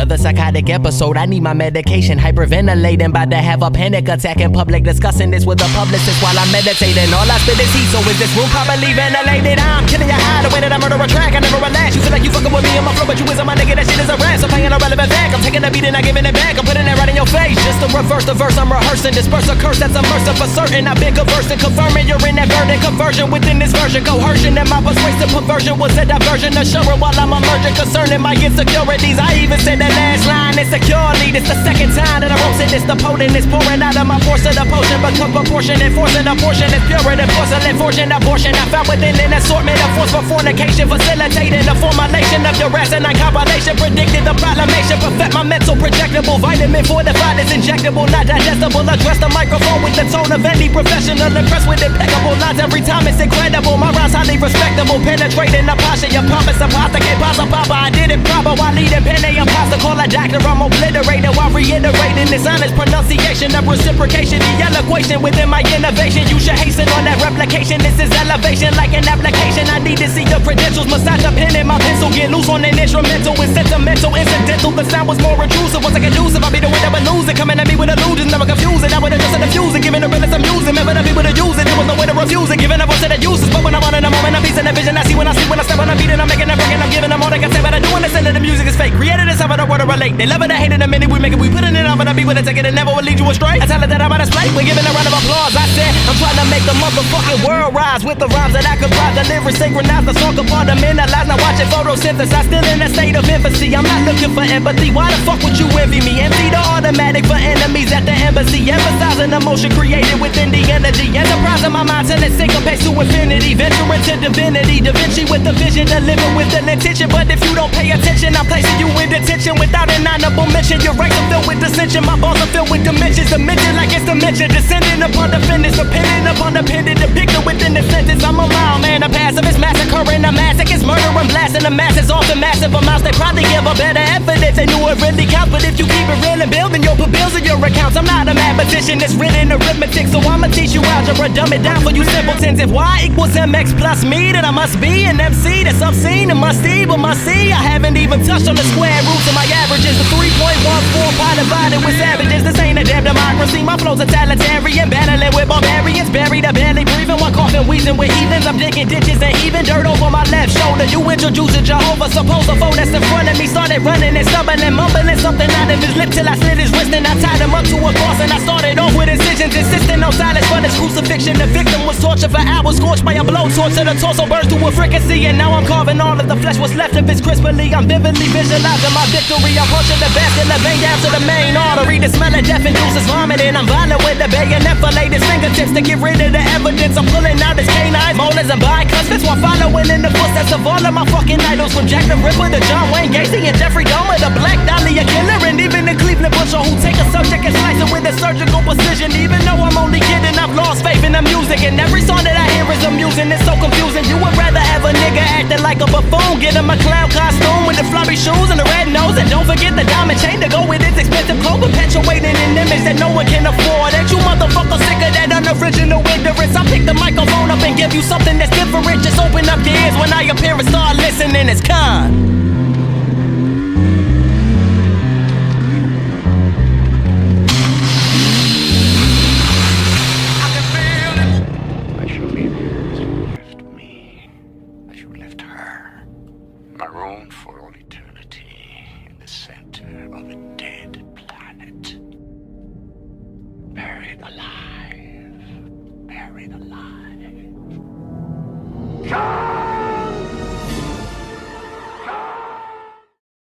Another psychotic episode, I need my medication. Hyperventilating, about to have a panic attack in public. Discussing this with a publicist while I'm meditating. All I spit is heat, so is this room properly ventilated? I'm killing your high, the way that I murder a track. I never relax. You feel like you fucking with me on my flow, but you isn't my nigga, that shit is a rap. So paying a relevant back. I'm taking a beat and not giving it back. I'm putting it right in your face. Just to reverse the verse I'm rehearsing. Disperse a curse that's immersive for certain. I've been conversing, confirming you're in that burden. Conversion within this version. Coercion and my persuasive perversion was a diversion. Assuring while I'm emerging. Concerning my insecurities. I even said the last line insecurely. This the second time that I wrote it. This the potent is pouring out of my portion. The potion become proportionate. Forcing a portion is purer than porcelain. Fortune abortion. I found within an assortment of force for fornication. Facilitating the formulation of your asinine compilation. Predicted the proclamation. Perfect my mental projectable. Vitamin fortified is injectable. Not digestible. Address the microphone with the tone of any professional. Impressed with impeccable lines every time. It's incredible. My rhymes highly respectable. Penetrating the posture. Your pompous imposter can't pasta papa. I did it proper while leading pen a imposter. Call a doctor. I'm obliterated while reiterating this honest pronunciation of reciprocation. The eloquation within my innovation. You should hasten on that replication. This is elevation like an application. I need to see your credentials. Massage a pen in my pencil. Get loose on an instrumental. It's sentimental, incidental. The sound was more intrusive. What's I can use if I be the one that would lose it? Coming at me with illusions, never confusing. I would've just diffused it. Giving the realest I'm using. Never the people to use it. There was no way to refuse it. Giving up to the uses. But when I'm on in a moment, I'm piecing the vision. I see when I see when I step on a beat and I'm making a break and I'm giving them all they can say. But I do understand that the music is fake. Created is something I want to relate. They love it, they hate it, the minute we make it. We put it in, I'm gonna be with it, take it and never will lead you astray. I tell it that I'm on display. We're giving a round of applause. I said, I'm trying to make the motherfucking world rise with the rhymes that I comprise. The lyrics synchronize, the song compartmentalize. Now watching photosynthesis. I'm still in a state of infancy. I'm not looking for empathy. Why the fuck would you envy me? Empty the automatic for enemies at the embassy. Emphasizing emotion created within the energy. Enterprise in my mind till it syncopates to infinity. Venturing to divinity. Da Vinci with the vision, delivering with an intention. But if you don't pay attention, I'm placing you in detention without an honorable mention. Your rights are filled with dissension. My balls are filled with dimensions. Dimension like it's dimension. Descending upon defendants. Depending upon the pendant. Depicted within the sentence. I'm a mild man. A passive is massacring. A massive is murdering. Blasting the masses off in massive amounts. They probably give a better evidence. They knew it really counts. But if you keep it real and building, you'll put bills in your accounts. I'm not a mathematician. It's written arithmetic. So I'ma teach you algebra. Dumb it down for you simpletons. If Y equals MX plus me, then I must be an MC that's obscene and musty. But must see, I haven't even touched on the square roots of my averages. The 3.14 pi divided with savages. This ain't a damn democracy. My flow's totalitarian. Battling with barbarians. Buried, I barely breathing. One coughing, wheezing with heathens. I'm digging ditches and heaving dirt over my left shoulder. You introduce a Jehovah. Suppose a foe that's in front of me started running and stumbling, mumbling something out of his lip till I slit his wrist and I tied him up to a cross and I started off with incisions, insisting on silence for this crucifixion. The victim was tortured for hours, scorched by a blowtorch till the torso burst to a fricassee. And now I'm carving all of the flesh what's left of his crisply. I'm vividly visualizing my victory. I'm punching the vascular vein down to the main artery. The smell of death induces vomiting. I'm violent with the bayonet for latest fingertips to get rid of the evidence. I'm pulling out his canines, molars and bicuspids while following in the footsteps of all of my fucking idols. From Jack the Ripper to John Wayne Gacy and Jeffrey Dahmer, the Black Dahlia killer, and even the Cleveland Butcher who take a subject and slice it with a surgical precision. Even though I'm only kidding, I've lost faith in the music, and every song that I hear is amusing. It's so confusing. You would rather have a nigga acting like a buffoon, get him a clown costume with the floppy shoes and the red nose, and don't forget the diamond chain to go with his expensive clothes, perpetuating an image that no one can afford. Ain't you motherfuckers sick of that unoriginal ignorance? I pick the microphone up and give you something that's different. Just open up your ears when I appear and start listening. It's kind. Marooned for all eternity in the center of a dead planet. Buried alive. Buried alive.